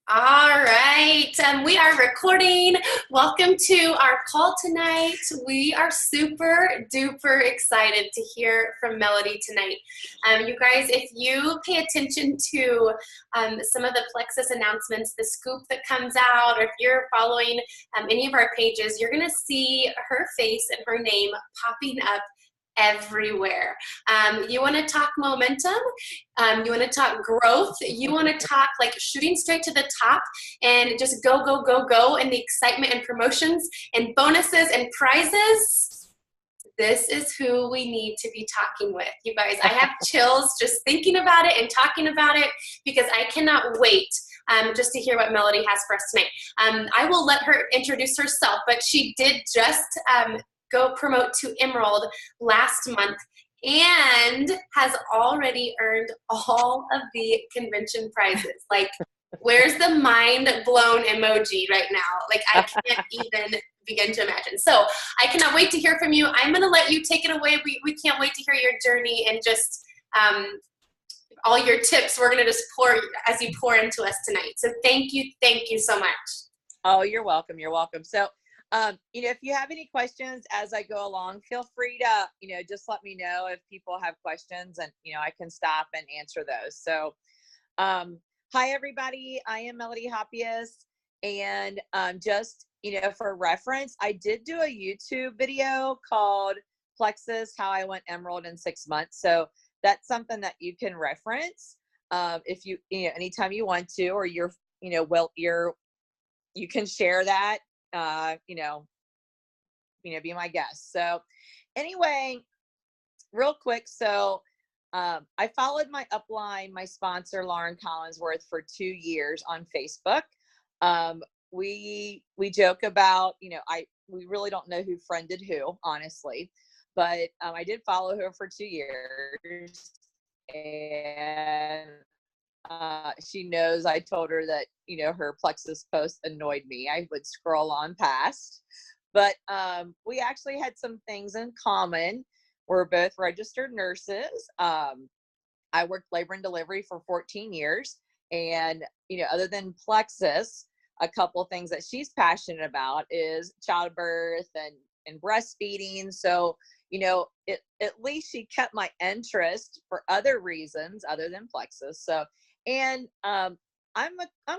All right, we are recording. Welcome to our call tonight. We are super duper excited to hear from Melody tonight. You guys, if you pay attention to some of the Plexus announcements, the scoop that comes out, or if you're following any of our pages, you're going to see her face and her name popping up everywhere. You want to talk momentum, you want to talk growth, you want to talk like shooting straight to the top and just go, go, go, go, and the excitement and promotions and bonuses and prizes. This is who we need to be talking with. You guys, I have chills just thinking about it and talking about it because I cannot wait just to hear what Melody has for us tonight. I will let her introduce herself, but she did just go promote to Emerald last month and has already earned all of the convention prizes. Like, where's the mind blown emoji right now? Like, I can't even begin to imagine. So I cannot wait to hear from you. I'm going to let you take it away. We can't wait to hear your journey and just all your tips. We're going to just pour as you pour into us tonight. So thank you so much. Oh, you're welcome. You're welcome. So if you have any questions as I go along, feel free to, just let me know if people have questions and, I can stop and answer those. So, hi, everybody. I am Melody Hoppius. And just, for reference, I did do a YouTube video called Plexus, How I Went Emerald in 6 months. So that's something that you can reference if you, anytime you want to, or you can share that. Be my guest. So anyway, real quick. So, I followed my upline, my sponsor, Lauren Collinsworth, for 2 years on Facebook. We joke about, we really don't know who friended who, honestly, but, I did follow her for 2 years, and she knows I told her that, her Plexus post annoyed me. I would scroll on past, but we actually had some things in common. We're both registered nurses. I worked labor and delivery for 14 years. And, other than Plexus, a couple of things that she's passionate about is childbirth and breastfeeding. So, at least she kept my interest for other reasons other than Plexus. So, and I'm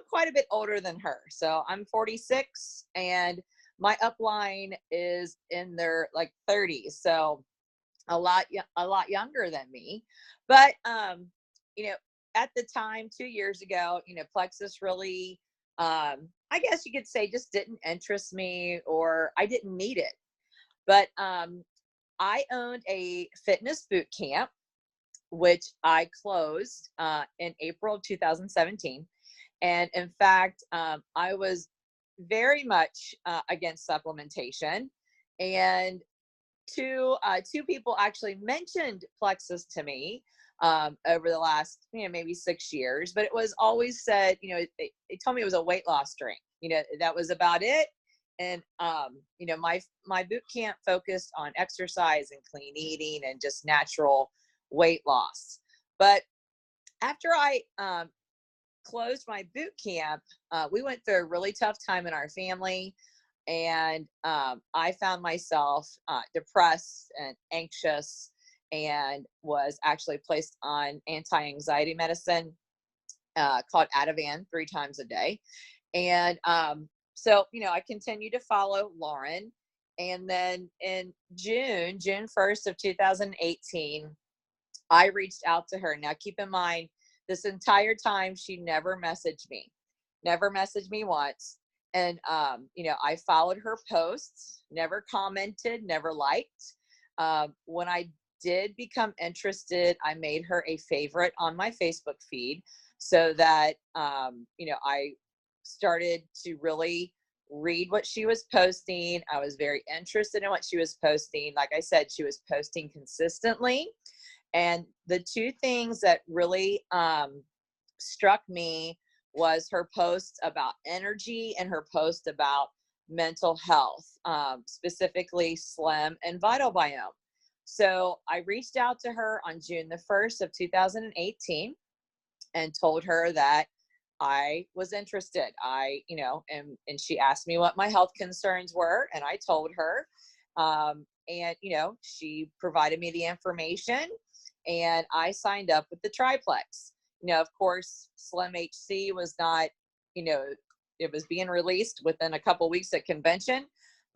quite a bit older than her. So I'm 46 and my upline is in their like 30s. So a lot younger than me. But, at the time, 2 years ago, Plexus really, I guess you could say, just didn't interest me, or I didn't need it. But I owned a fitness boot camp, which I closed in April of 2017. And in fact, I was very much against supplementation. And two people actually mentioned Plexus to me over the last, maybe 6 years, but it was always said, they told me it was a weight loss drink, that was about it. And, my boot camp focused on exercise and clean eating and just natural weight loss. But after I closed my boot camp, we went through a really tough time in our family. And I found myself depressed and anxious, and was actually placed on anti-anxiety medicine called Ativan 3 times a day. And so, I continued to follow Lauren. And then in June 1st of 2018, I reached out to her. Now, keep in mind, this entire time, she never messaged me once. And, I followed her posts, never commented, never liked. When I did become interested, I made her a favorite on my Facebook feed so that, I started to really read what she was posting. I was very interested in what she was posting. Like I said, she was posting consistently. And the two things that really struck me was her posts about energy and her post about mental health, specifically Slim and Vital Biome. So I reached out to her on June the 1st of 2018 and told her that I was interested. And she asked me what my health concerns were, and I told her. And she provided me the information, and I signed up with the triplex. Of course, Slim HC was not, it was being released within a couple weeks at convention,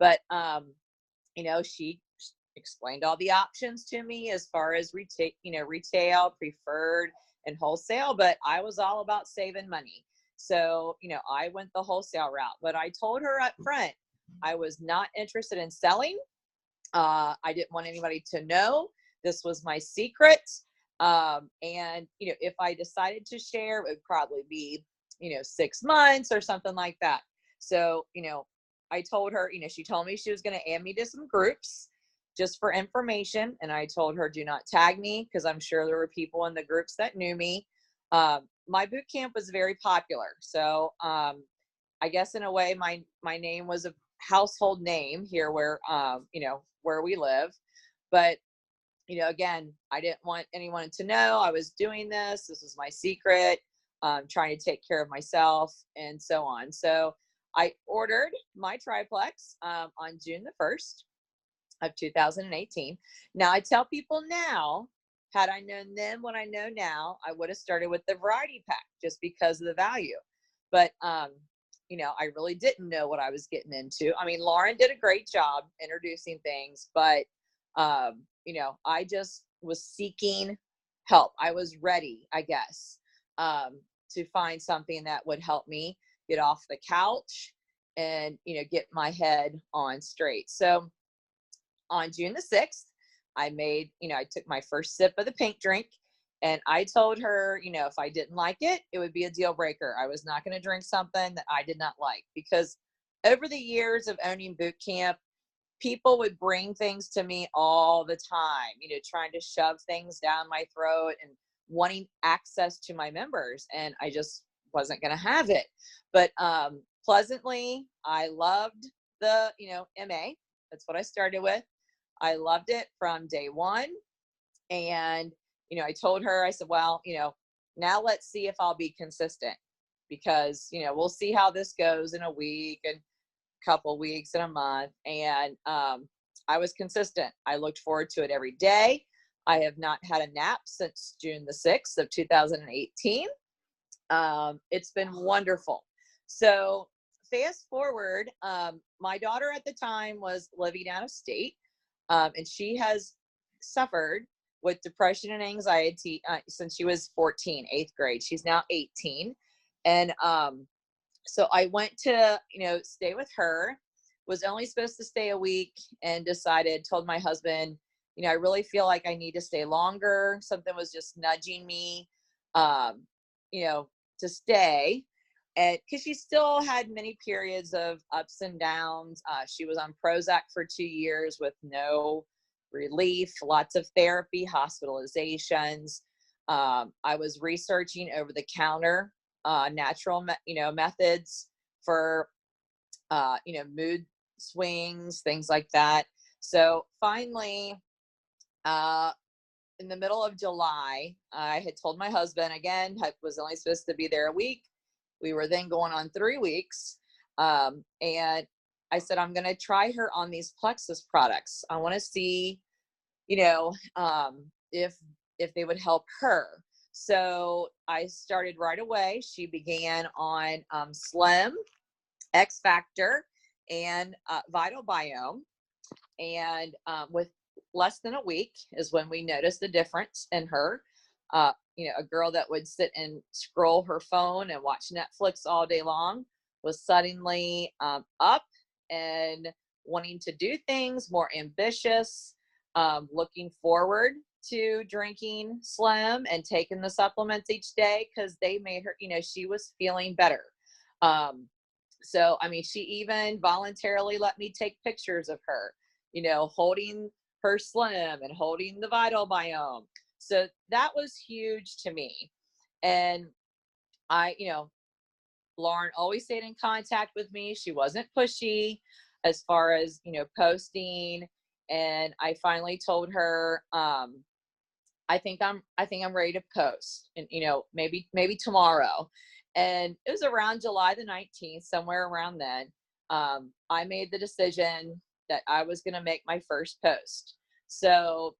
but she explained all the options to me as far as retail, preferred, and wholesale, but I was all about saving money. So, I went the wholesale route, but I told her up front, I was not interested in selling. I didn't want anybody to know. This was my secret. And, if I decided to share, it would probably be, 6 months or something like that. So, I told her, she told me she was going to add me to some groups just for information. And I told her, do not tag me, because I'm sure there were people in the groups that knew me. My boot camp was very popular. So I guess in a way, my name was a household name here where, where we live. But, again, I didn't want anyone to know I was doing this. This was my secret, trying to take care of myself and so on. So I ordered my triplex on June the 1st of 2018. Now, I tell people now, had I known then what I know now, I would have started with the variety pack just because of the value. But, I really didn't know what I was getting into. I mean, Lauren did a great job introducing things, but, I just was seeking help. I was ready, I guess, to find something that would help me get off the couch and, get my head on straight. So on June the 6th, I took my first sip of the pink drink, and I told her, if I didn't like it, it would be a deal breaker. I was not going to drink something that I did not like, because over the years of owning boot camp, people would bring things to me all the time, trying to shove things down my throat and wanting access to my members. And I just wasn't going to have it. But pleasantly, I loved the, MA. That's what I started with. I loved it from day one. And, I told her, I said, well, now let's see if I'll be consistent, because, we'll see how this goes in a week and couple weeks and a month. And I was consistent. I looked forward to it every day. I have not had a nap since June the 6th of 2018. It's been wonderful. So fast forward, my daughter at the time was living out of state, and she has suffered with depression and anxiety since she was 14, 8th grade. She's now 18. And so I went to, stay with her, was only supposed to stay a week, and told my husband, I really feel like I need to stay longer. Something was just nudging me, to stay. And because she still had many periods of ups and downs. She was on Prozac for 2 years with no relief, lots of therapy, hospitalizations. I was researching over the counter natural, methods for, mood swings, things like that. So finally, in the middle of July, I had told my husband, again, I was only supposed to be there a week. We were then going on 3 weeks. And I said, I'm going to try her on these Plexus products. I want to see, if they would help her. So I started right away. She began on Slim, X Factor, and Vital Biome. And with less than a week is when we noticed the difference in her. A girl that would sit and scroll her phone and watch Netflix all day long was suddenly up and wanting to do things, more ambitious, looking forward to drinking Slim and taking the supplements each day, because they made her, she was feeling better. So, she even voluntarily let me take pictures of her, holding her Slim and holding the Vital Biome. So that was huge to me. And Lauren always stayed in contact with me. She wasn't pushy as far as, posting. And I finally told her, I think I'm ready to post, and, maybe tomorrow. And it was around July the 19th, somewhere around then. I made the decision that I was going to make my first post. So,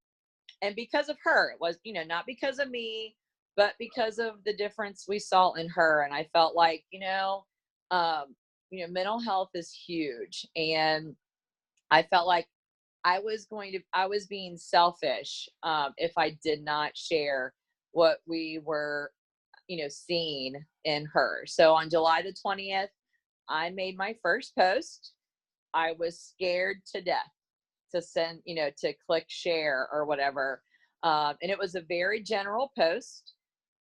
and because of her, it was, not because of me, but because of the difference we saw in her. And I felt like, mental health is huge. And I felt like I was being selfish if I did not share what we were, seeing in her. So on July the 20th, I made my first post. I was scared to death to send, to click share or whatever. And it was a very general post.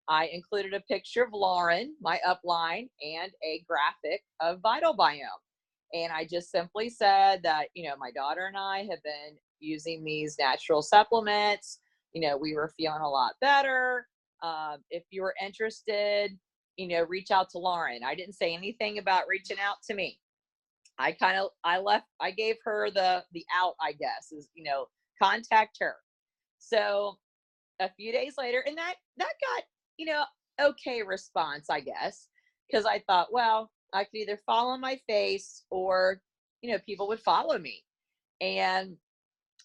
I included a picture of Lauren, my upline, and a graphic of Vital Biome. And I just simply said that, my daughter and I have been using these natural supplements. We were feeling a lot better. If you were interested, reach out to Lauren. I didn't say anything about reaching out to me. I gave her the out, I guess, is, contact her. So a few days later, and that got, okay response, I guess, because I thought, well, I could either fall on my face or, people would follow me.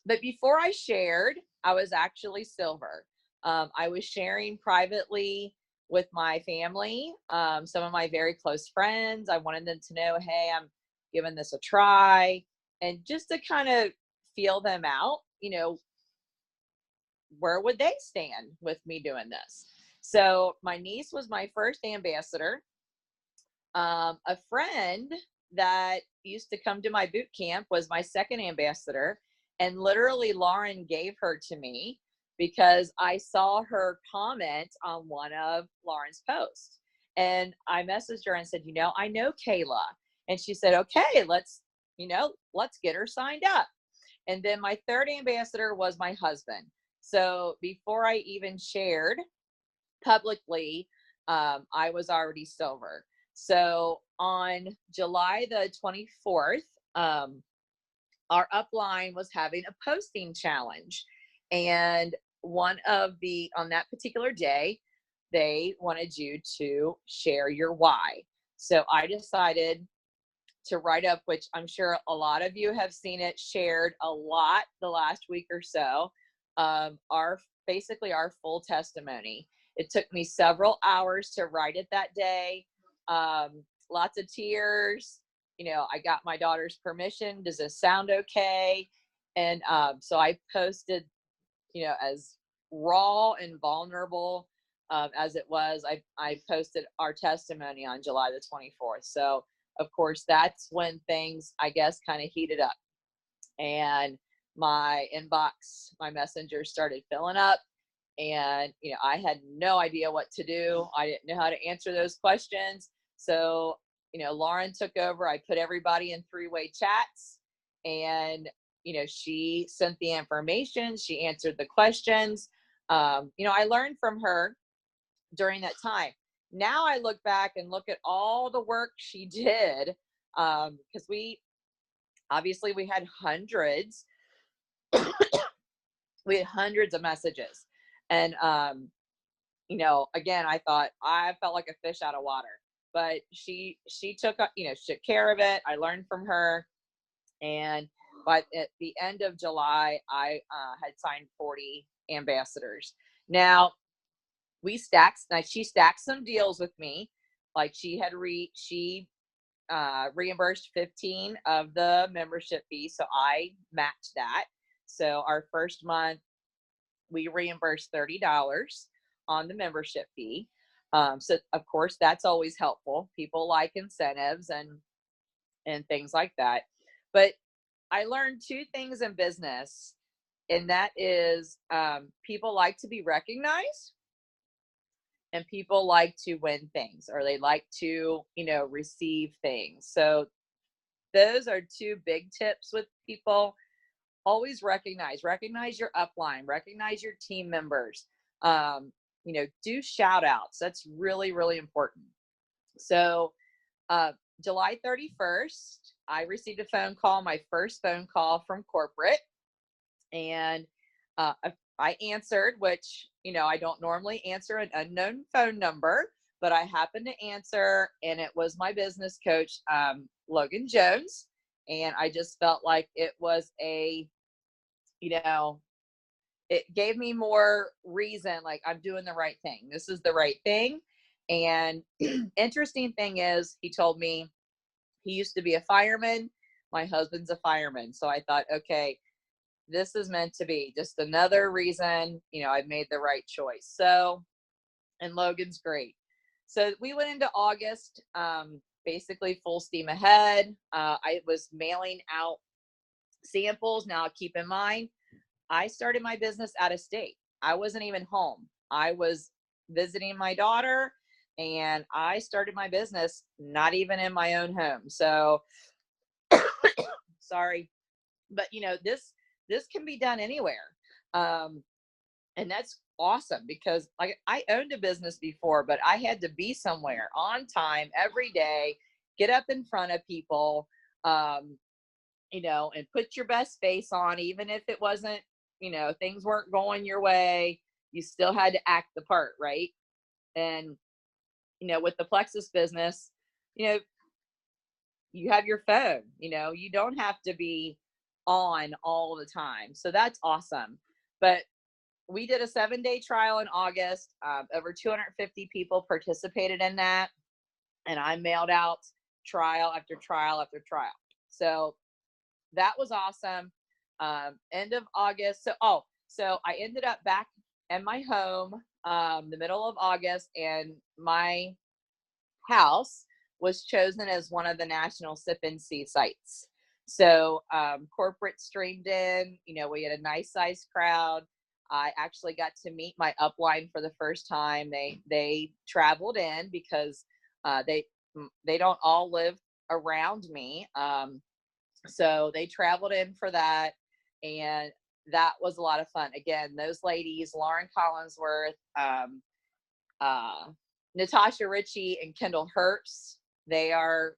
But before I shared, I was actually silver. I was sharing privately with my family, some of my very close friends. I wanted them to know, hey, I'm giving this a try, and just to kind of feel them out, where would they stand with me doing this? So my niece was my first ambassador. A friend that used to come to my boot camp was my second ambassador. And literally Lauren gave her to me because I saw her comment on one of Lauren's posts. And I messaged her and said, I know Kayla. And she said, okay, let's get her signed up. And then my third ambassador was my husband. So before I even shared publicly, I was already silver. So on July the 24th, our upline was having a posting challenge. And on that particular day, they wanted you to share your why. So I decided to write up, which I'm sure a lot of you have seen it shared a lot the last week or so, our full testimony. It took me several hours to write it that day. Lots of tears. I got my daughter's permission. Does this sound okay? And so I posted, as raw and vulnerable as it was. I posted our testimony on July the 24th. So of course, that's when things, I guess, kind of heated up. And my inbox, my messenger started filling up. And, I had no idea what to do. I didn't know how to answer those questions. So, Lauren took over. I put everybody in three-way chats. And, she sent the information. She answered the questions. I learned from her during that time. Now I look back and look at all the work she did, because we had hundreds, of messages. And, again, I felt like a fish out of water, but she took care of it. I learned from her. And but at the end of July, I had signed 40 ambassadors. Now, she stacked some deals with me. Like she reimbursed 15 of the membership fee. So I matched that. So our first month, we reimbursed $30 on the membership fee. So of course that's always helpful. People like incentives and things like that. But I learned two things in business, and that is people like to be recognized, and people like to win things, or they like to, receive things. So those are two big tips with people. Always recognize your upline, recognize your team members, do shout outs. That's really, really important. So July 31st, I received a phone call, my first phone call from corporate. And I answered, which, I don't normally answer an unknown phone number, but I happened to answer, and it was my business coach, Logan Jones. And I just felt like it was you know, it gave me more reason, like I'm doing the right thing. This is the right thing. And interesting thing is, he told me he used to be a fireman. My husband's a fireman. So I thought, okay, this is meant to be just another reason, I've made the right choice. So, and Logan's great. So we went into August, basically full steam ahead. I was mailing out samples. Now, keep in mind, I started my business out of state. I wasn't even home. I was visiting my daughter, and I started my business not even in my own home. So sorry, but this can be done anywhere. And that's awesome, because I owned a business before, but I had to be somewhere on time every day, get up in front of people, and put your best face on, even if it wasn't, things weren't going your way, you still had to act the part, right? And, with the Plexus business, you have your phone, you don't have to be on all the time. So that's awesome. But we did a 7-day trial in August. Over 250 people participated in that. And I mailed out trial after trial after trial. So that was awesome. End of August. So I ended up back in my home, the middle of August, and my house was chosen as one of the national sip-and-see sites. So corporate streamed in, we had a nice sized crowd. I actually got to meet my upline for the first time. They traveled in because they don't all live around me. So they traveled in for that, and that was a lot of fun. Again, those ladies, Lauren Collinsworth, Natasha Ritchie, and Kendall Herbst, they are,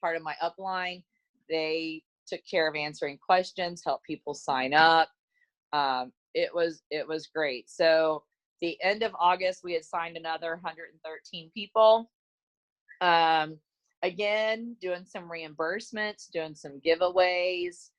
part of my upline. They took care of answering questions, helped people sign up. It was great. So the end of August, we had signed another 113 people. Again, doing some reimbursements, doing some giveaways,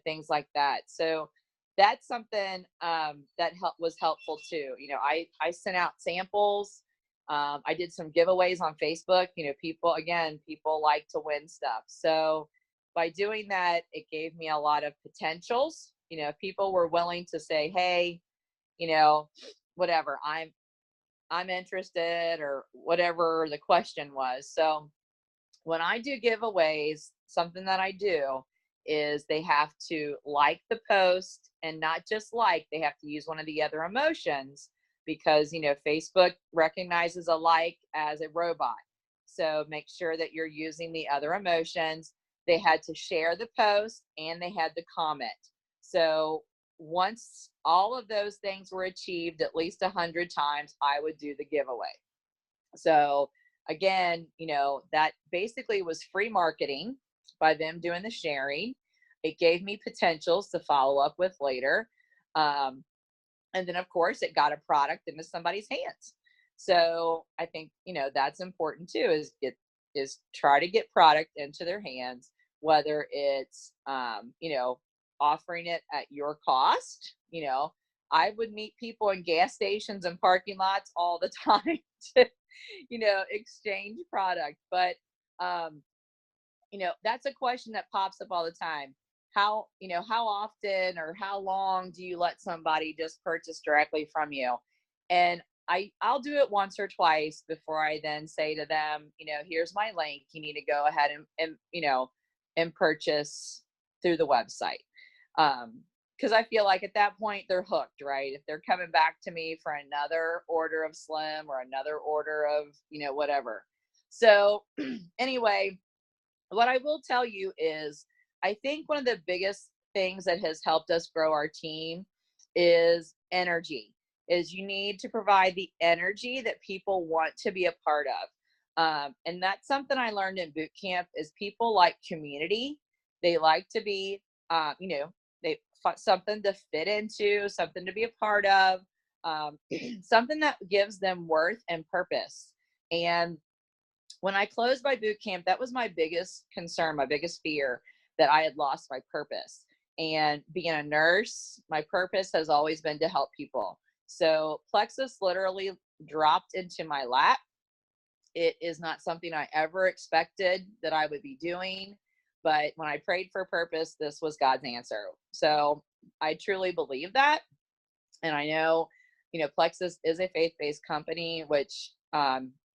things like that. So that's something that was helpful too. I sent out samples. I did some giveaways on Facebook. People like to win stuff. So by doing that, it gave me a lot of potentials. People were willing to say, hey, whatever, I'm interested, or whatever the question was. So when I do giveaways, something that I do is they have to like the post, and not just like, they have to use one of the other emotions, because, Facebook recognizes a like as a robot. So make sure that you're using the other emotions. They had to share the post, and they had to comment. So once all of those things were achieved at least 100 times, I would do the giveaway. So again, that basically was free marketing by them doing the sharing. It gave me potentials to follow up with later. And then of course it got a product into somebody's hands. So I think, that's important too, is try to get product into their hands, whether it's, offering it at your cost. I would meet people in gas stations and parking lots all the time to, exchange product. But, that's a question that pops up all the time. How often or how long do you let somebody just purchase directly from you? And I'll do it once or twice before I then say to them, here's my link. You need to go ahead and purchase through the website. Because I feel like at that point they're hooked, right? If they're coming back to me for another order of Slim or another order of, whatever. So anyway, what I will tell you is, I think one of the biggest things that has helped us grow our team is energy. Is you need to provide the energy that people want to be a part of. And that's something I learned in boot camp, is people like community. They like to be, they something to fit into, something to be a part of, something that gives them worth and purpose. And when I closed my boot camp, that was my biggest concern, my biggest fear, that I had lost my purpose. And being a nurse, my purpose has always been to help people. So Plexus literally dropped into my lap. It is not something I ever expected that I would be doing. But when I prayed for purpose, this was God's answer. So I truly believe that. And I know, Plexus is a faith-based company, which,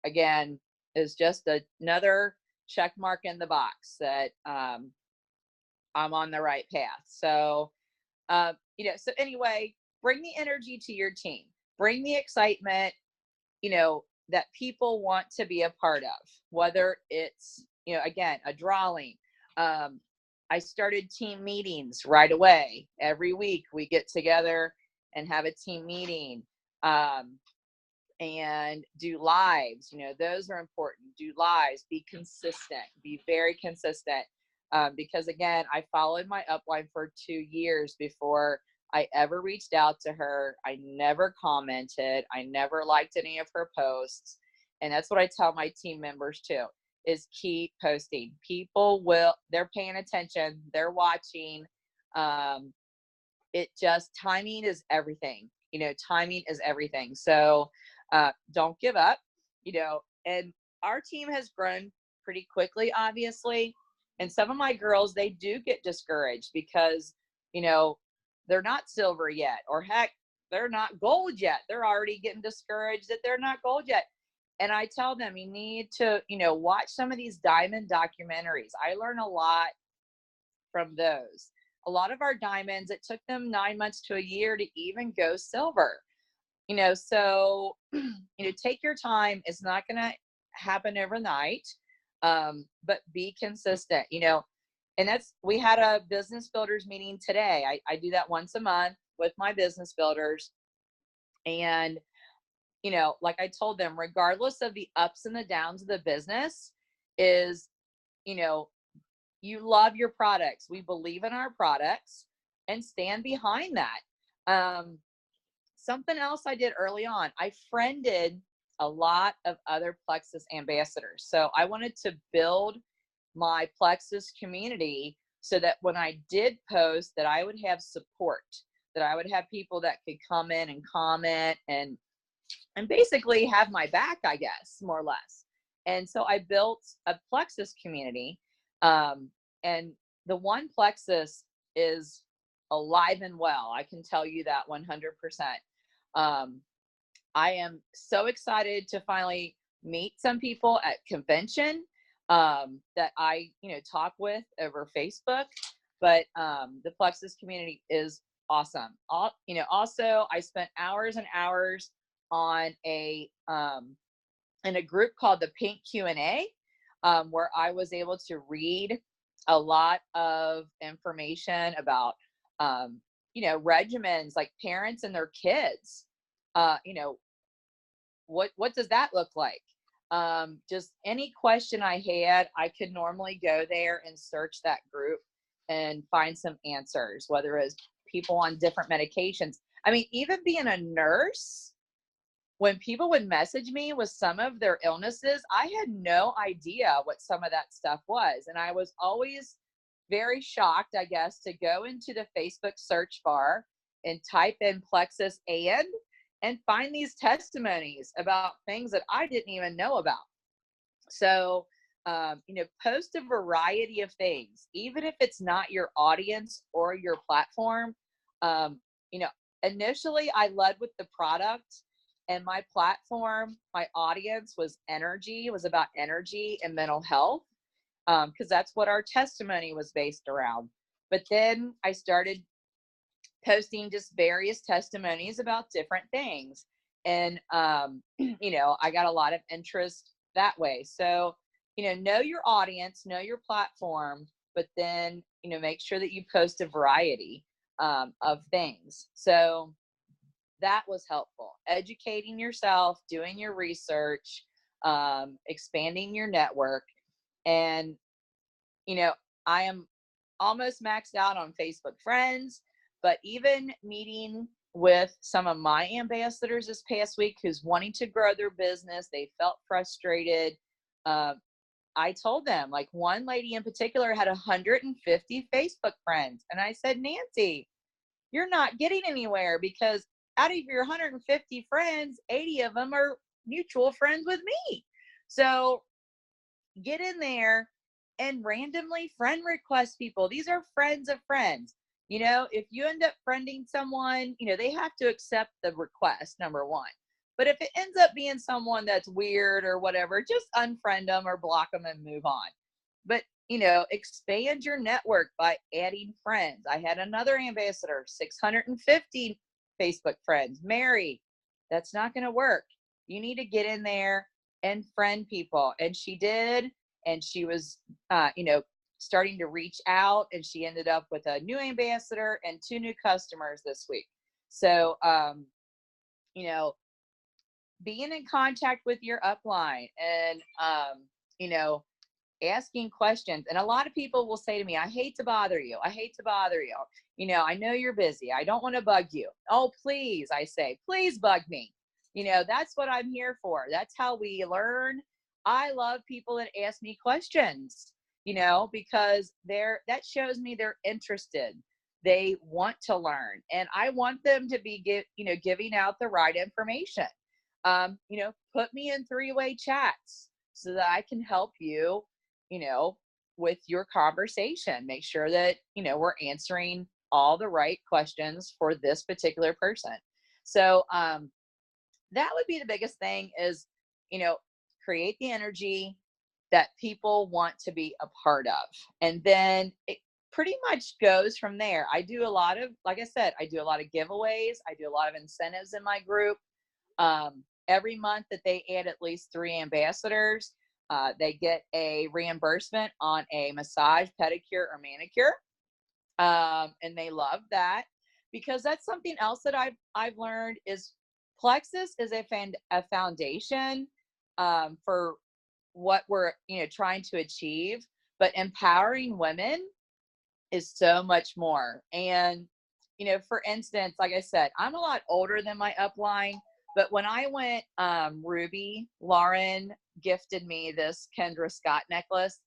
again, is just another check mark in the box that I'm on the right path. So, so anyway, bring the energy to your team, bring the excitement, that people want to be a part of, whether it's, again, a drawing. I started team meetings right away. Every week we get together and have a team meeting, and do lives. Those are important. Do lives, be consistent, be very consistent. Because again, I followed my upline for 2 years before I ever reached out to her. I never commented. I never liked any of her posts. And that's what I tell my team members too, is keep posting. They're paying attention. They're watching. Timing is everything. Timing is everything. So don't give up, and our team has grown pretty quickly, obviously. And some of my girls, they do get discouraged because, they're not silver yet, or heck, they're not gold yet. They're already getting discouraged that they're not gold yet. And I tell them, you need to, watch some of these diamond documentaries. I learn a lot from those. A lot of our diamonds, it took them 9 months to a year to even go silver. So, take your time. It's not going to happen overnight, but be consistent, and we had a business builders meeting today. I do that once a month with my business builders. And, like I told them, regardless of the ups and the downs of the business, is, you love your products. We believe in our products and stand behind that. Something else I did early on, I friended a lot of other Plexus ambassadors. So I wanted to build my Plexus community so that when I did post, that I would have support, that I would have people that could come in and comment and basically have my back, I guess, more or less. And so I built a Plexus community. And the one Plexus is alive and well. I can tell you that 100%. I am so excited to finally meet some people at convention that I, talk with over Facebook. But the Plexus community is awesome. Also, I spent hours and hours on in a group called the Pink Q&A, where I was able to read a lot of information about, regimens, like parents and their kids. What does that look like? Just any question I had, I could normally go there and search that group and find some answers, whether it's people on different medications. I mean, even being a nurse, when people would message me with some of their illnesses, I had no idea what some of that stuff was. And I was always very shocked, I guess, to go into the Facebook search bar and type in Plexus and find these testimonies about things that I didn't even know about. So, post a variety of things, even if it's not your audience or your platform. Initially I led with the product, and my platform, my audience was energy. It was about energy and mental health, because that's what our testimony was based around. But then I started posting just various testimonies about different things. And, I got a lot of interest that way. So, know your audience, know your platform, but then, make sure that you post a variety of things. So that was helpful. Educating yourself, doing your research, expanding your network. And, I am almost maxed out on Facebook friends, but even meeting with some of my ambassadors this past week who's wanting to grow their business. They felt frustrated. I told them, like, one lady in particular had 150 Facebook friends. And I said, Nancy, you're not getting anywhere, because out of your 150 friends, 80 of them are mutual friends with me. So get in there and randomly friend request people. These are friends of friends. You know, if you end up friending someone, you know, they have to accept the request, number one. But if it ends up being someone that's weird or whatever, just unfriend them or block them and move on. But, you know, expand your network by adding friends. I had another ambassador, 650 Facebook friends. Mary, that's not going to work. You need to get in there and friend people. And she did. And she was, you know, starting to reach out, and she ended up with a new ambassador and 2 new customers this week. So, you know, being in contact with your upline and, you know, asking questions. And a lot of people will say to me, I hate to bother you. I hate to bother you. You know, I know you're busy. I don't want to bug you. Oh, please, I say, please bug me. You know, that's what I'm here for. That's how we learn. I love people that ask me questions, you know, because that shows me they're interested. They want to learn, and I want them to be giving out the right information. You know, put me in 3-way chats so that I can help you, you know, with your conversation. Make sure that, you know, we're answering all the right questions for this particular person. So, that would be the biggest thing is, you know, create the energy that people want to be a part of. And then it pretty much goes from there. I do a lot of, like I said, I do a lot of giveaways. I do a lot of incentives in my group. Every month that they add at least 3 ambassadors, they get a reimbursement on a massage, pedicure, or manicure. And they love that, because that's something else that I've learned is Plexus is a foundation for what we're, you know, trying to achieve, but empowering women is so much more. And, you know, for instance, like I said, I'm a lot older than my upline, but when I went, Ruby Lauren gifted me this Kendra Scott necklace.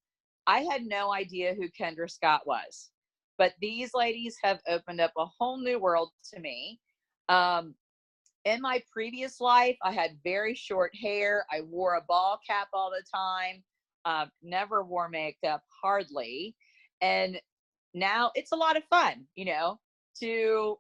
I had no idea who Kendra Scott was, but these ladies have opened up a whole new world to me. In my previous life, I had very short hair. I wore a ball cap all the time. Never wore makeup, hardly. And now it's a lot of fun, you know, to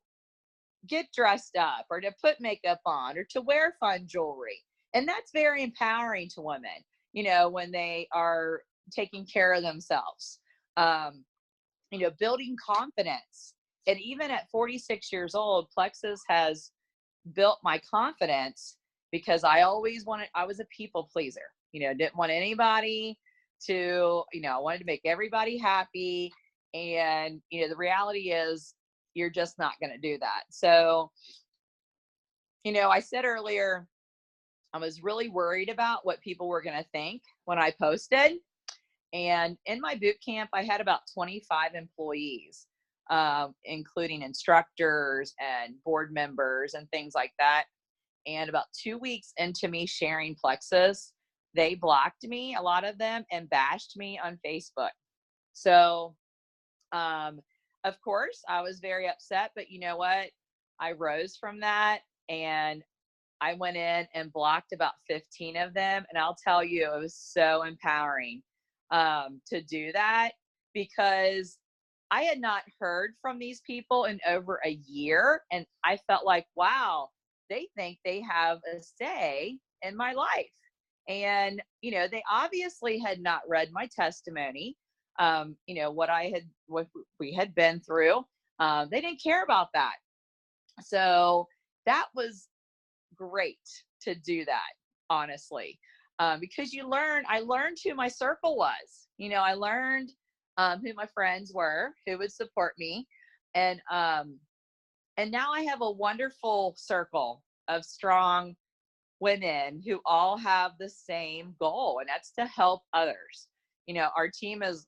get dressed up or to put makeup on or to wear fun jewelry. And that's very empowering to women, you know, when they are taking care of themselves, you know, building confidence. And even at 46 years old, Plexus has built my confidence, because I was a people pleaser, you know, didn't want anybody to, you know, I wanted to make everybody happy. And, you know, the reality is you're just not going to do that. So, you know, I said earlier, I was really worried about what people were going to think when I posted. And in my boot camp, I had about 25 employees, including instructors and board members and things like that. And about 2 weeks into me sharing Plexus, they blocked me, a lot of them, and bashed me on Facebook. So, of course, I was very upset, but you know what? I rose from that, and I went in and blocked about 15 of them. And I'll tell you, it was so empowering to do that, because I had not heard from these people in over a year. And I felt like, wow, they think they have a say in my life. And, you know, they obviously had not read my testimony, you know, what we had been through. They didn't care about that. So that was great to do that, honestly, because I learned who my circle was. You know, I learned who my friends were, who would support me. And now I have a wonderful circle of strong women who all have the same goal, and that's to help others. You know, our team is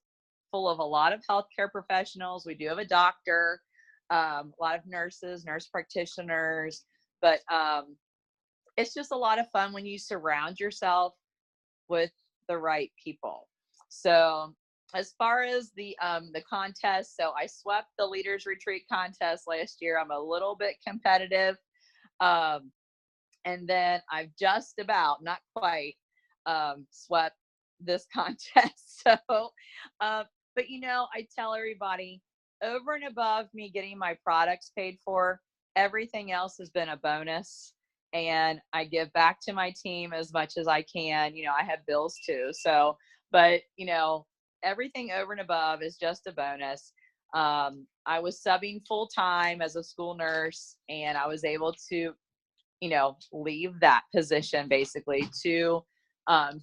full of a lot of healthcare professionals. We do have a doctor. a lot of nurses, nurse practitioners, but it's just a lot of fun when you surround yourself with the right people. So as far as the contest, so I swept the Leaders Retreat contest last year. I'm a little bit competitive. And then I've just about, not quite, swept this contest. So, but you know, I tell everybody, over and above me getting my products paid for, everything else has been a bonus. And I give back to my team as much as I can. You know, I have bills too. So, but you know, everything over and above is just a bonus. I was subbing full time as a school nurse, and I was able to, you know, leave that position basically to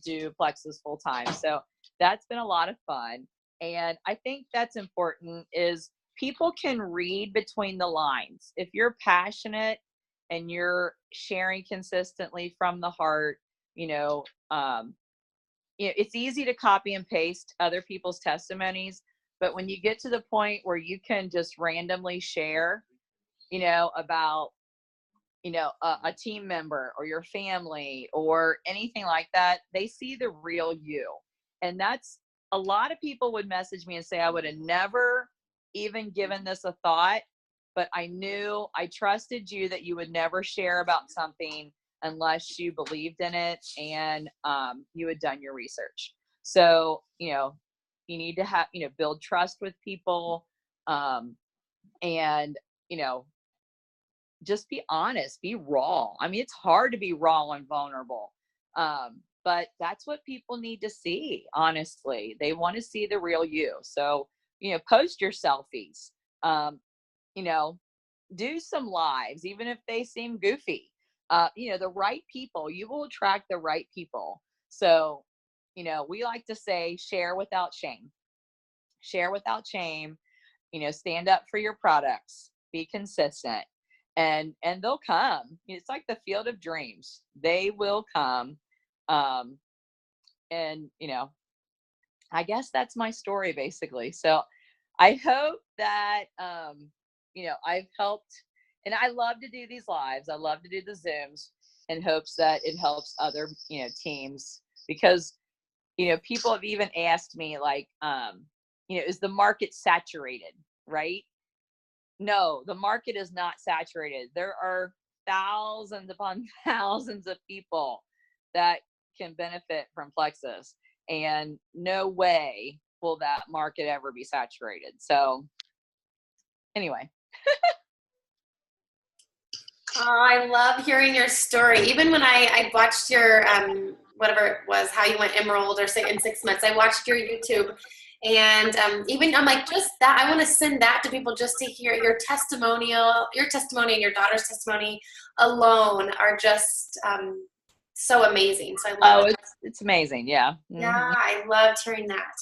do Plexus full time. So that's been a lot of fun. And I think that's important, is people can read between the lines. If you're passionate and you're sharing consistently from the heart, you know, it's easy to copy and paste other people's testimonies. But when you get to the point where you can just randomly share, you know, about, you know, a team member or your family or anything like that, they see the real you. And that's, a lot of people would message me and say, I would have never even given this a thought, but I knew, I trusted you that you would never share about something unless you believed in it and you had done your research. So, you know, you need to have, you know, build trust with people, and, you know, just be honest, be raw. I mean, it's hard to be raw and vulnerable. But that's what people need to see. Honestly, they want to see the real you. So, you know, post your selfies, you know, do some lives, even if they seem goofy. You know, the right people, you will attract the right people. So, you know, we like to say, share without shame, share without shame, you know, stand up for your products, be consistent, and they'll come. It's like the field of dreams. They will come. And you know, I guess that's my story basically. So I hope that you know, I've helped, and I love to do these lives. I love to do the Zooms in hopes that it helps other, you know, teams, because you know, people have even asked me like, you know, is the market saturated, right? No, the market is not saturated. There are thousands upon thousands of people that can benefit from Plexus, and no way will that market ever be saturated. So anyway. Oh, I love hearing your story. Even when I watched your whatever it was, how you went emerald or say in 6 months, I watched your YouTube, and even I'm like, just that, I want to send that to people just to hear your testimonial, your testimony and your daughter's testimony alone are just so amazing. So I love it. It's amazing. Yeah. Yeah, Mm-hmm. I loved hearing that.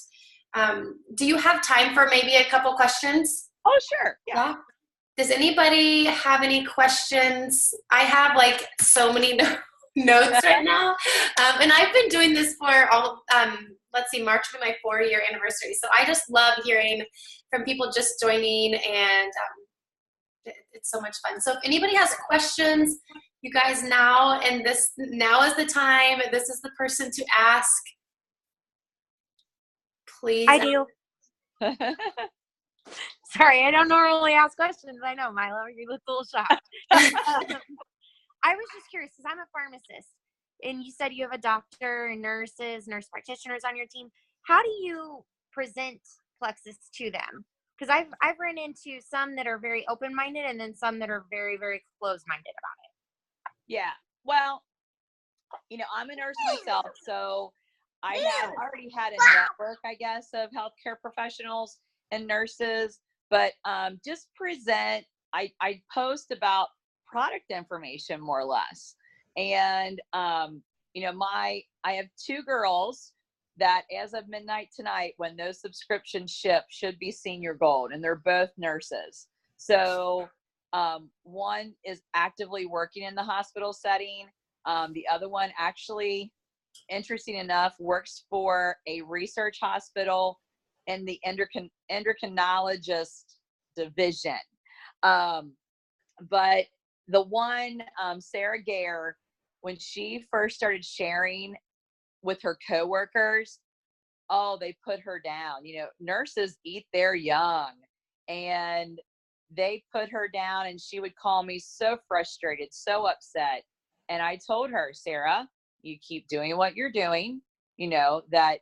Do you have time for maybe a couple questions? Oh, sure. Yeah. Yeah. Does anybody have any questions? I have like so many notes right now. And I've been doing this for all, let's see, March will be my 4-year anniversary. So I just love hearing from people just joining, and it's so much fun. So if anybody has questions, you guys now, and now is the time. This is the person to ask. Please. I do. Sorry, I don't normally ask questions. I know, Milo, you look a little shocked. I was just curious, because I'm a pharmacist, and you said you have a doctor and nurses, nurse practitioners on your team. How do you present Plexus to them? Because I've run into some that are very open-minded, and then some that are very, very closed-minded about it. Yeah. Well, you know, I'm a nurse myself, so I have already had a network, I guess, of healthcare professionals and nurses. But just present, I post about product information more or less. And, you know, I have 2 girls that as of midnight tonight, when those subscriptions ship, should be senior gold, and they're both nurses. So one is actively working in the hospital setting. The other one, actually, interesting enough, works for a research hospital in the endocrinologist division. But the one, Sarah Gare, when she first started sharing with her coworkers, oh, they put her down. You know, nurses eat their young, and they put her down, and she would call me so frustrated, so upset. And I told her, Sarah, you keep doing what you're doing. You know, that,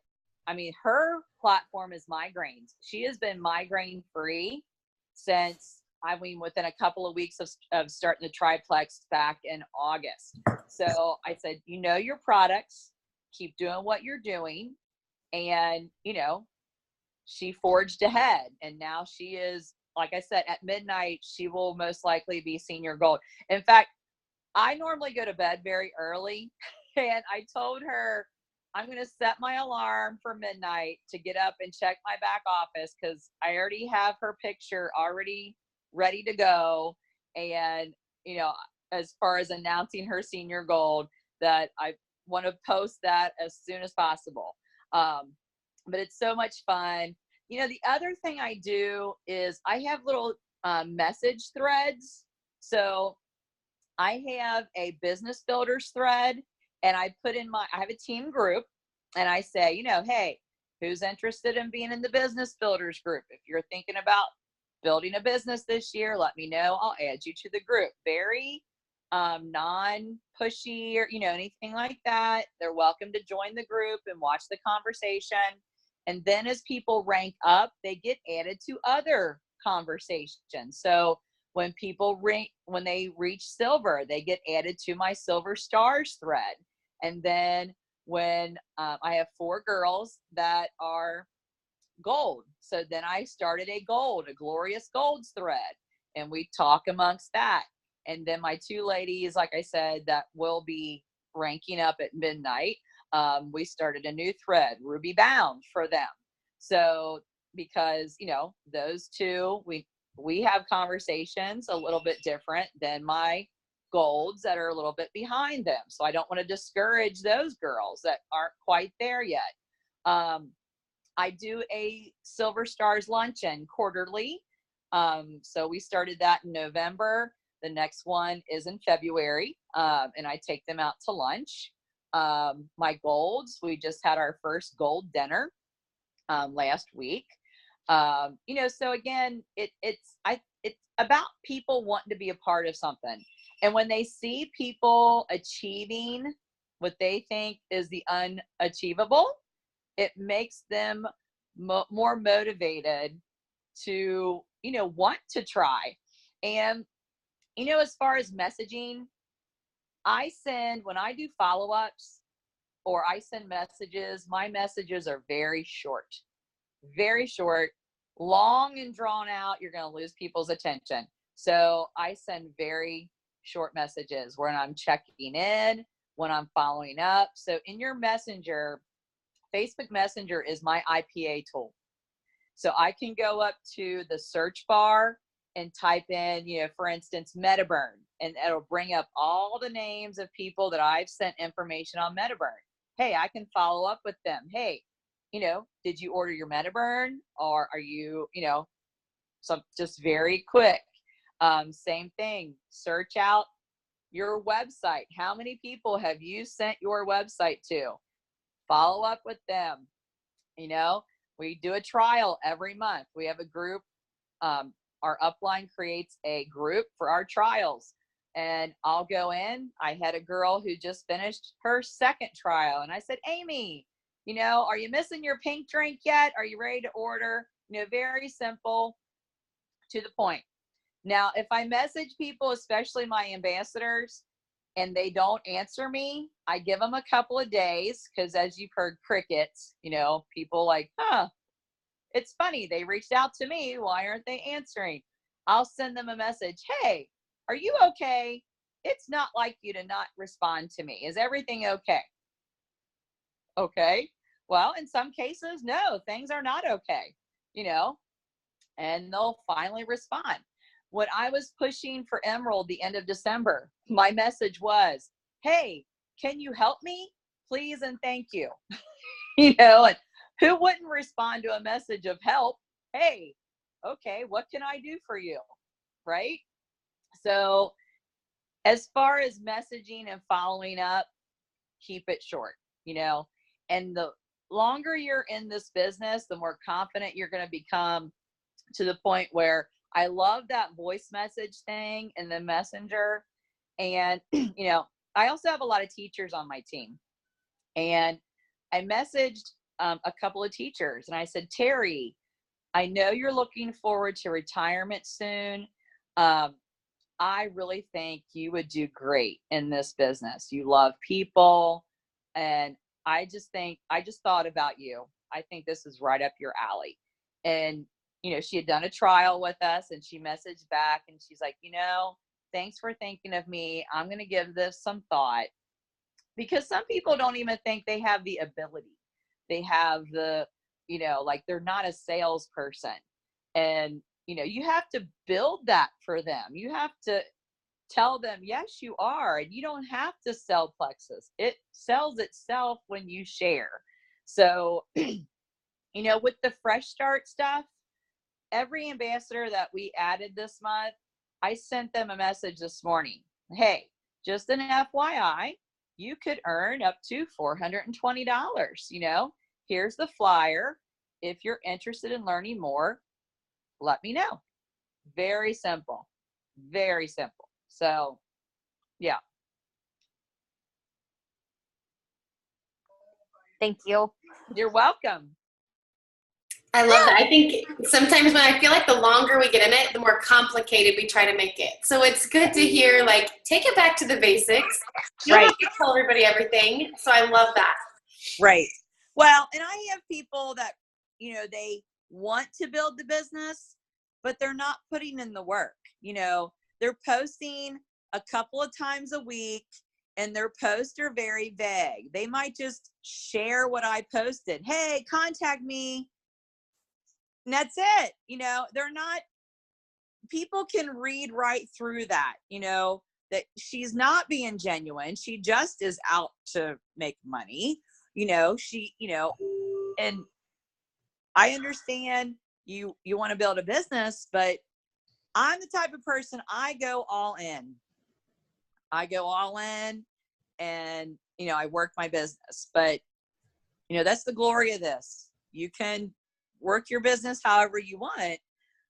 I mean, her platform is migraines. She has been migraine free since, I mean, within a couple of weeks of starting the triplex back in August. So I said, you know, your products, keep doing what you're doing. And, you know, she forged ahead, and now she is, like I said, at midnight, she will most likely be senior gold. In fact, I normally go to bed very early, and I told her I'm going to set my alarm for midnight to get up and check my back office, because I already have her picture already ready to go. And, you know, as far as announcing her senior gold, that I want to post that as soon as possible. But it's so much fun. You know, the other thing I do is I have little message threads. So I have a business builders thread, and I have a team group, and I say, you know, hey, who's interested in being in the business builders group? If you're thinking about building a business this year, let me know. I'll add you to the group. Very non-pushy or, you know, anything like that. They're welcome to join the group and watch the conversation. And then as people rank up, they get added to other conversations. So when when they reach silver, they get added to my silver stars thread. And then when I have 4 girls that are gold, so then I started a glorious golds thread, and we talk amongst that. And then my 2 ladies, like I said, that will be ranking up at midnight, we started a new thread, Ruby Bound, for them. So because, you know, those 2, we have conversations a little bit different than my golds that are a little bit behind them. So I don't want to discourage those girls that aren't quite there yet. I do a Silver Stars luncheon quarterly. So we started that in November. The next one is in February, and I take them out to lunch. My golds, we just had our first gold dinner last week. You know, so again, it's about people wanting to be a part of something. And when they see people achieving what they think is the unachievable, it makes them more motivated to, you know, want to try. And, you know, as far as messaging, when I do follow-ups or I send messages, my messages are very short. Long and drawn out, you're going to lose people's attention. So I send very short messages when I'm checking in, when I'm following up. So in your messenger, Facebook Messenger is my IPA tool. So I can go up to the search bar and type in, you know, for instance, Metaburn, and it'll bring up all the names of people that I've sent information on Metaburn. Hey, I can follow up with them. Hey, you know, did you order your Metaburn, or are you, you know, just very quick. Same thing, search out your website. How many people have you sent your website to? Follow up with them. You know, we do a trial every month. We have a group. Our upline creates a group for our trials, and I'll go in. I had a girl who just finished her 2nd trial, and I said, Amy, you know, are you missing your pink drink yet? Are you ready to order? You know, very simple, to the point. Now, if I message people, especially my ambassadors, and they don't answer me, I give them a couple of days, because as you've heard, crickets, you know, people like, it's funny, they reached out to me, why aren't they answering? I'll send them a message, hey, are you okay? It's not like you to not respond to me. Is everything okay? Okay. Well, in some cases, no, things are not okay, you know, and they'll finally respond. When I was pushing for Emerald the end of December, my message was, hey, can you help me? Please and thank you. You know, and who wouldn't respond to a message of help? Hey, okay, what can I do for you? right? So as far as messaging and following up, keep it short, and the longer you're in this business, the more confident you're going to become, to the point where I love that voice message thing in the messenger. And, I also have a lot of teachers on my team, and I messaged a couple of teachers and I said, Terry, I know you're looking forward to retirement soon. I really think you would do great in this business. You love people. And I just thought about you. I think this is right up your alley. And, she had done a trial with us, and she messaged back and she's like, thanks for thinking of me. I'm going to give this some thought, because some people don't even think they have the ability. They have the, like they're not a salesperson. And, you have to build that for them. You have to tell them, yes, you are. And you don't have to sell Plexus. It sells itself when you share. So, with the Fresh Start stuff, every ambassador that we added this month, I sent them a message this morning. Hey, just an FYI, you could earn up to $420. Here's the flyer. If you're interested in learning more, let me know. Very simple. Very simple. So, yeah. Thank you. You're welcome. I love that. I think sometimes when I feel like the longer we get in it, the more complicated we try to make it. So it's good to hear, like, take it back to the basics. You don't have to tell everybody everything. So I love that. Right. Well, and I have people that, they want to build the business, but they're not putting in the work. They're posting a couple of times a week, and their posts are very vague. They might just share what I posted. Hey, contact me. And that's it. They're not, people can read right through that, that she's not being genuine. She just is out to make money. And I understand you want to build a business, but I'm the type of person, I go all in. And, I work my business, but that's the glory of this. You can work your business however you want,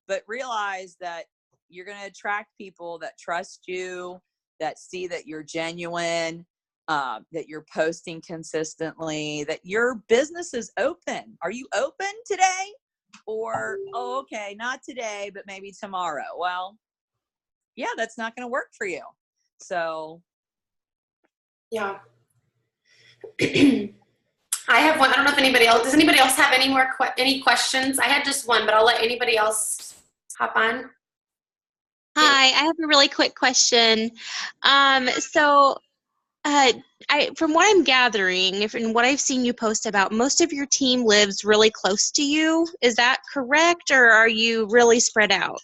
but realize that you're going to attract people that trust you, that see that you're genuine, that you're posting consistently, that your business is open. Are you open today? Or, oh, okay, not today, but maybe tomorrow. Well, yeah, that's not going to work for you. So, yeah. I have one. I don't know if anybody else, does anybody else have any questions? I had just one, but I'll let anybody else hop on. Hi, I have a really quick question. From what I'm gathering, and what I've seen you post about, most of your team lives really close to you. Is that correct, or are you really spread out?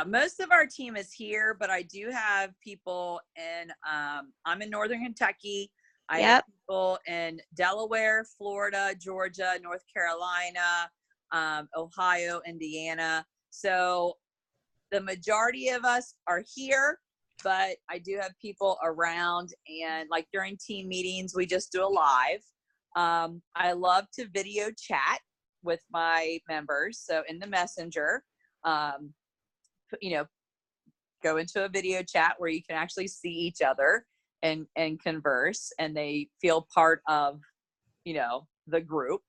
Most of our team is here, but I do have people in, I'm in Northern Kentucky. I have people in Delaware, Florida, Georgia, North Carolina, Ohio, Indiana. So the majority of us are here, but I do have people around, and like during team meetings, we just do a live. I love to video chat with my members. So in the messenger, go into a video chat where you can actually see each other and converse, and they feel part of, the group.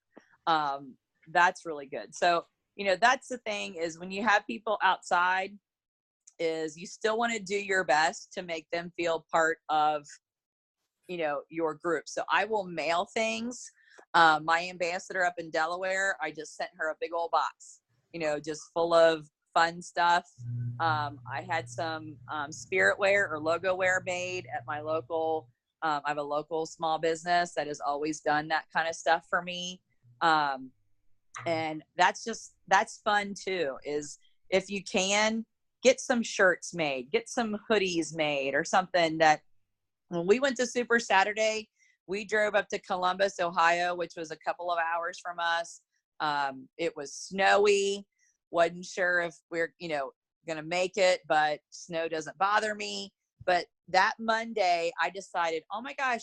That's really good. So, that's the thing, is when you have people outside, is you still want to do your best to make them feel part of, your group. So I will mail things. My ambassador up in Delaware, I just sent her a big old box, just full of fun stuff. I had some spirit wear or logo wear made at my local, I have a local small business that has always done that kind of stuff for me. And that's fun too, is if you can get some shirts made, get some hoodies made or something. That when we went to Super Saturday, we drove up to Columbus, Ohio, which was a couple of hours from us. It was snowy. Wasn't sure if we're, going to make it, but snow doesn't bother me. But that Monday, I decided, oh my gosh,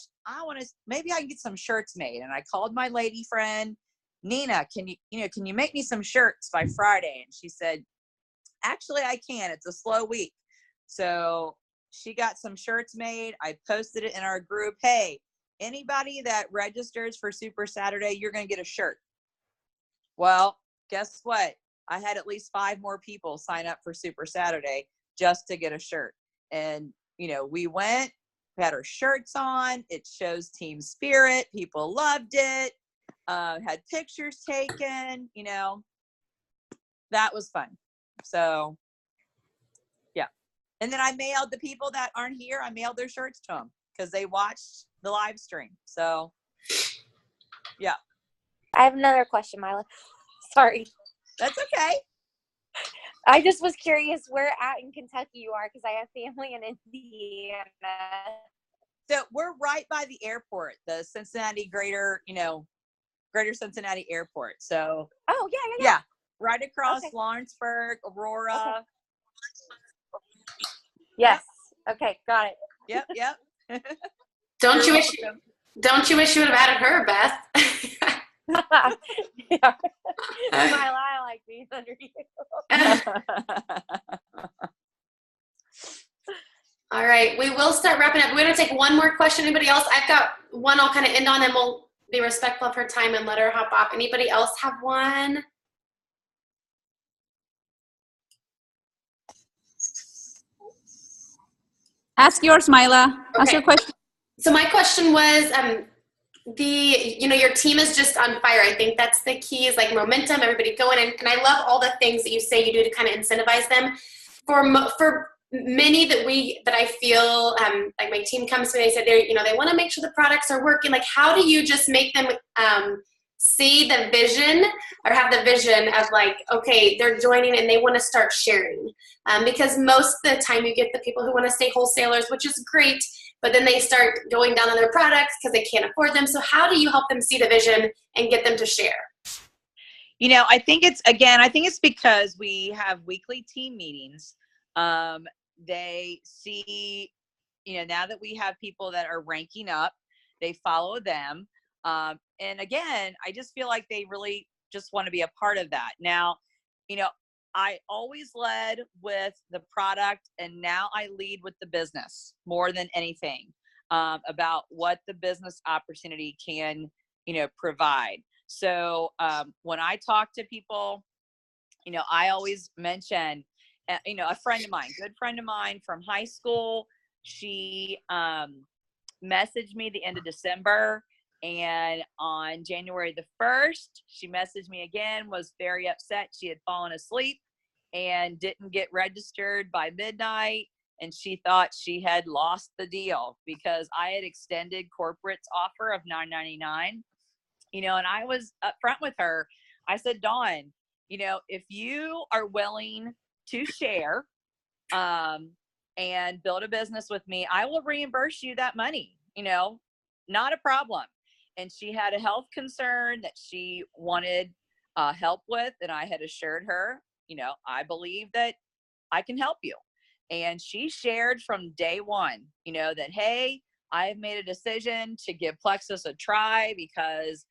maybe I can get some shirts made. And I called my lady friend, Nina, can you make me some shirts by Friday? And she said, actually, I can. It's a slow week. So she got some shirts made. I posted it in our group. Hey, anybody that registers for Super Saturday, you're going to get a shirt. Well, guess what? I had at least 5 more people sign up for Super Saturday just to get a shirt. And, we went, we had our shirts on. It shows team spirit. People loved it. Had pictures taken, that was fun. So, yeah. And then I mailed the people that aren't here, I mailed their shirts to them because they watched the live stream. So, yeah. I have another question, Mila. Sorry. That's okay. I just was curious where at in Kentucky you are because I have family in Indiana. So we're right by the airport, the Cincinnati Greater Cincinnati Airport. So oh yeah. Right across Okay. Lawrenceburg, Aurora. Okay. Yes. Yep. Okay, got it. Yep. Don't you wish you would have added her, Beth? Yeah. Mila, I like being under you. All right, we will start wrapping up. We're going to take one more question. Anybody else? I've got one I'll kind of end on, and we'll be respectful of her time and let her hop off. Anybody else have one? Ask yours, Mila. Okay. Ask your question. So my question was, your team is just on fire. I think that's the key, is like momentum, everybody going in. And I love all the things that you say you do to kind of incentivize them. For many that I feel, like my team comes to me, they said they want to make sure the products are working. Like, how do you just make them see the vision, or have the vision of like, okay, they're joining and they want to start sharing? Because most of the time you get the people who want to stay wholesalers, which is great, but then they start going down on their products because they can't afford them. So how do you help them see the vision and get them to share? I think it's because we have weekly team meetings. They see, now that we have people that are ranking up, they follow them. And again, I just feel like they really just want to be a part of that. Now, I always led with the product, and now I lead with the business more than anything, about what the business opportunity can, provide. So when I talk to people, I always mention, a friend of mine, good friend of mine from high school, she messaged me the end of December. And on January the 1st, she messaged me again, was very upset. She had fallen asleep and didn't get registered by midnight. And she thought she had lost the deal because I had extended corporate's offer of $9.99, and I was upfront with her. I said, Dawn, if you are willing to share and build a business with me, I will reimburse you that money, not a problem. And she had a health concern that she wanted help with. And I had assured her, I believe that I can help you. And she shared from day one, that, hey, I've made a decision to give Plexus a try because,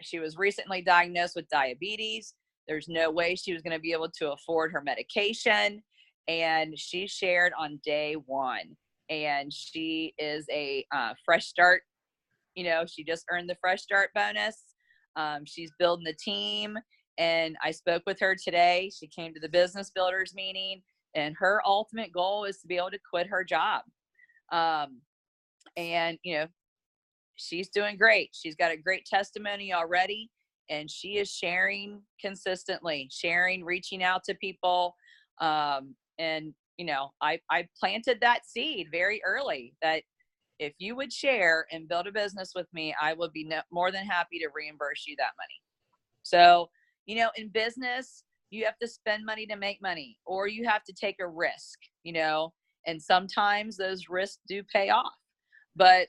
she was recently diagnosed with diabetes. There's no way she was going to be able to afford her medication. And she shared on day one. And she is a fresh start. She just earned the fresh start bonus. She's building the team. And I spoke with her today. She came to the business builders meeting, and her ultimate goal is to be able to quit her job. And, she's doing great. She's got a great testimony already, and she is sharing consistently, reaching out to people. And, I planted that seed very early that if you would share and build a business with me, I would be more than happy to reimburse you that money. So, in business, you have to spend money to make money, or you have to take a risk, and sometimes those risks do pay off. But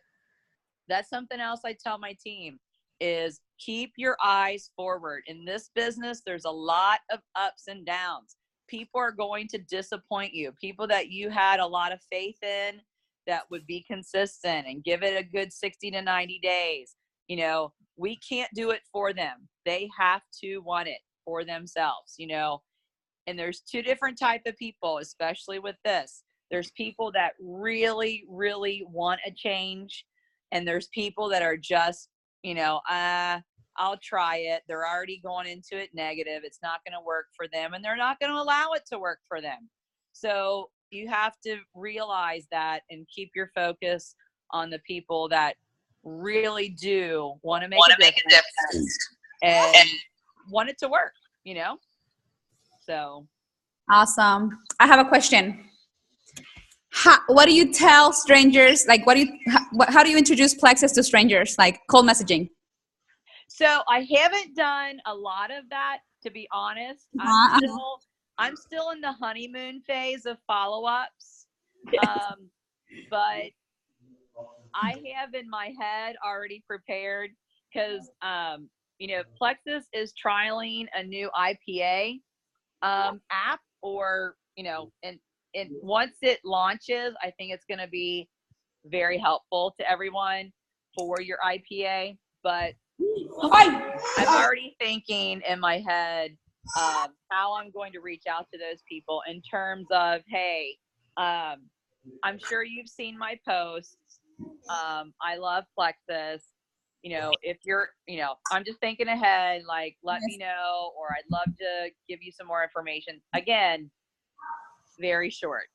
that's something else I tell my team is keep your eyes forward. In this business, there's a lot of ups and downs. people are going to disappoint you. People that you had a lot of faith in that would be consistent and give it a good 60 to 90 days. You know, we can't do it for them. They have to want it for themselves, you know. And there's two different type of people, especially with this. There's people that really, really want a change. And there's people that are just, you know, I'll try it. They're already going into it negative. It's not going to work for them, and they're not going to allow it to work for them. So you have to realize that and keep your focus on the people that really do want to make a difference and want it to work, you know? So. Awesome. I have a question. What do you tell strangers? Like, how do you introduce Plexus to strangers? Like cold messaging? So I haven't done a lot of that, to be honest. I'm still in the honeymoon phase of follow-ups. But I have in my head already prepared because, you know, Plexus is trialing a new IPA app, or, you know, and once it launches, I think it's going to be very helpful to everyone for your IPA. But I'm already thinking in my head how I'm going to reach out to those people in terms of, hey, I'm sure you've seen my posts. I love Plexus. You know, if you're, you know, I'm just thinking ahead, like, let me know, or I'd love to give you some more information. Again, very short.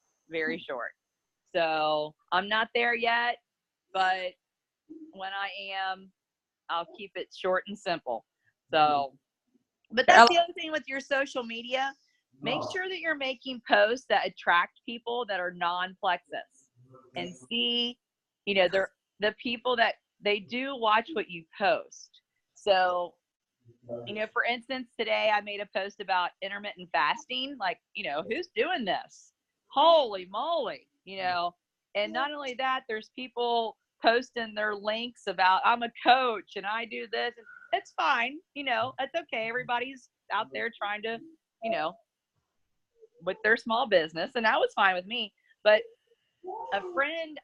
So I'm not there yet, but when I am, I'll keep it short and simple. So, but that's the other thing with your social media. Make sure that you're making posts that attract people that are non-Plexus, and see, you know, they're the people that they do watch what you post. So, you know, for instance, today I made a post about intermittent fasting. Like, you know, who's doing this? Holy moly, you know. And not only that, there's people posting their links about, I'm a coach and I do this. It's fine, you know, it's okay. Everybody's out there trying to, you know, with their small business, and that was fine with me. But a friend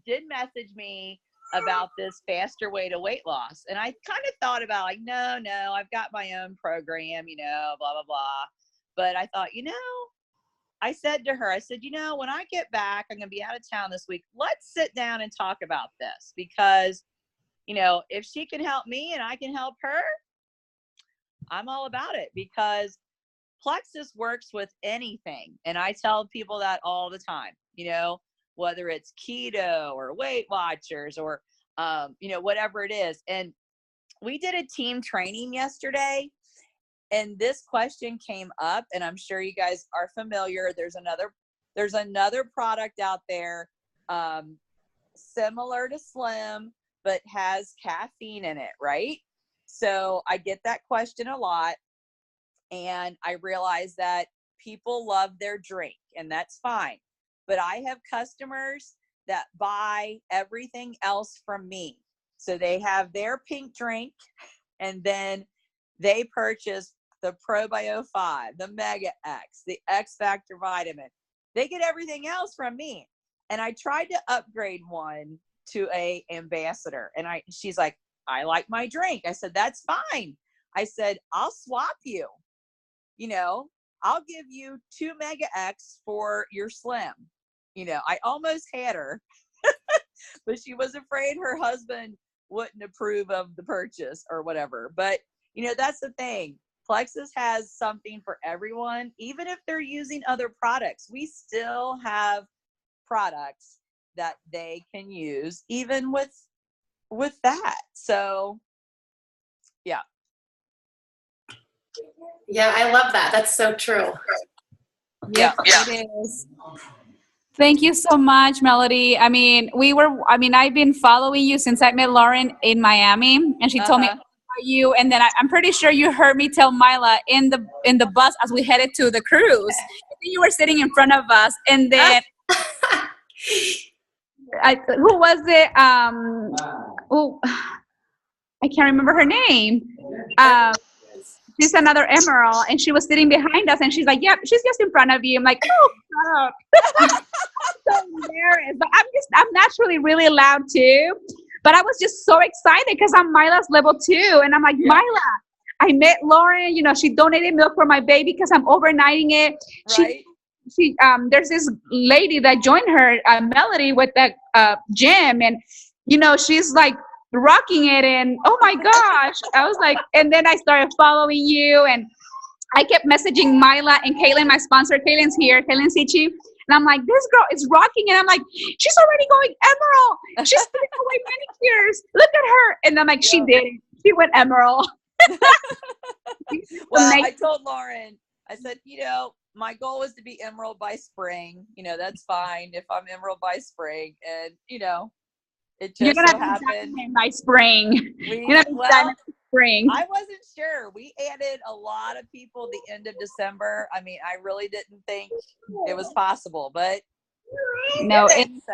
did message me about this faster way to weight loss, and I kind of thought about, like, no, I've got my own program, you know, blah blah blah. But I thought, you know, I said to her, I said, you know, when I get back, I'm gonna be out of town this week, let's sit down and talk about this, because, you know, if she can help me and I can help her, I'm all about it, because Plexus works with anything. And I tell people that all the time, you know, whether it's keto or Weight Watchers or, you know, whatever it is. And we did a team training yesterday, and this question came up, and I'm sure you guys are familiar. There's another product out there, similar to Slim, but has caffeine in it, right? So I get that question a lot. And I realize that people love their drink, and that's fine. But I have customers that buy everything else from me. So they have their pink drink, and then they purchase the Probio 5, the Mega X, the X Factor vitamin. They get everything else from me. And I tried to upgrade one to a ambassador, and she's like, I like my drink. I said, that's fine. I said, I'll swap you. You know, I'll give you 2 Mega X for your Slim. You know, I almost had her, but she was afraid her husband wouldn't approve of the purchase or whatever. But, you know, that's the thing. Plexus has something for everyone. Even if they're using other products, we still have products that they can use, even with that. So, yeah. Yeah, I love that. That's so true. Yep, it is. Thank you so much, Melody. I mean, I've been following you since I met Lauren in Miami, and she told me about you. And then I'm pretty sure you heard me tell Mila in the bus as we headed to the cruise. I think you were sitting in front of us, and then who was it? I can't remember her name. she's another emerald, and she was sitting behind us, and she's like, "Yep, she's just in front of you." I'm like, "Oh, shut up." So embarrassed, but I'm naturally really loud too. But I was just so excited because I'm Mila's level 2, and I'm like, Yeah. Mila, I met Lauren. She donated milk for my baby because I'm overnighting it. Right. She there's this lady that joined her, Melody, with that gym, and she's like rocking it, and oh my gosh, I was like, and then I started following you, and I kept messaging Mila and Kaylin, my sponsor. Kaylin's here, Kaylin Sichi, and I'm like, this girl is rocking, and I'm like, she's already going emerald, she's putting away manicures, look at her, and I'm like, she did it, she went emerald. Well, I told Lauren, I said, my goal was to be emerald by spring. That's fine if I'm emerald by spring. And, it just so happened by spring. Spring. I wasn't sure. We added a lot of people at the end of December. I mean, I really didn't think it was possible, but no, it's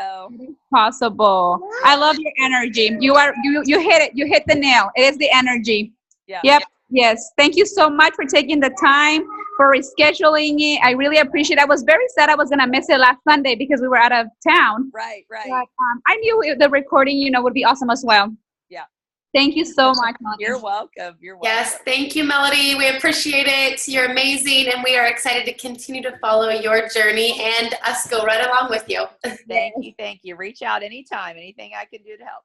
possible. I love your energy. You hit it. You hit the nail. It is the energy. Yeah. Yep. Yes. Thank you so much for taking the time, for rescheduling it. I really appreciate it. I was very sad I was going to miss it last Sunday because we were out of town. Right. But, I knew the recording, would be awesome as well. Yeah. Thank you so much, Melody. You're welcome. You're welcome. Yes, thank you, Melody. We appreciate it. You're amazing, and we are excited to continue to follow your journey and us go right along with you. Thank you. Reach out anytime. Anything I can do to help.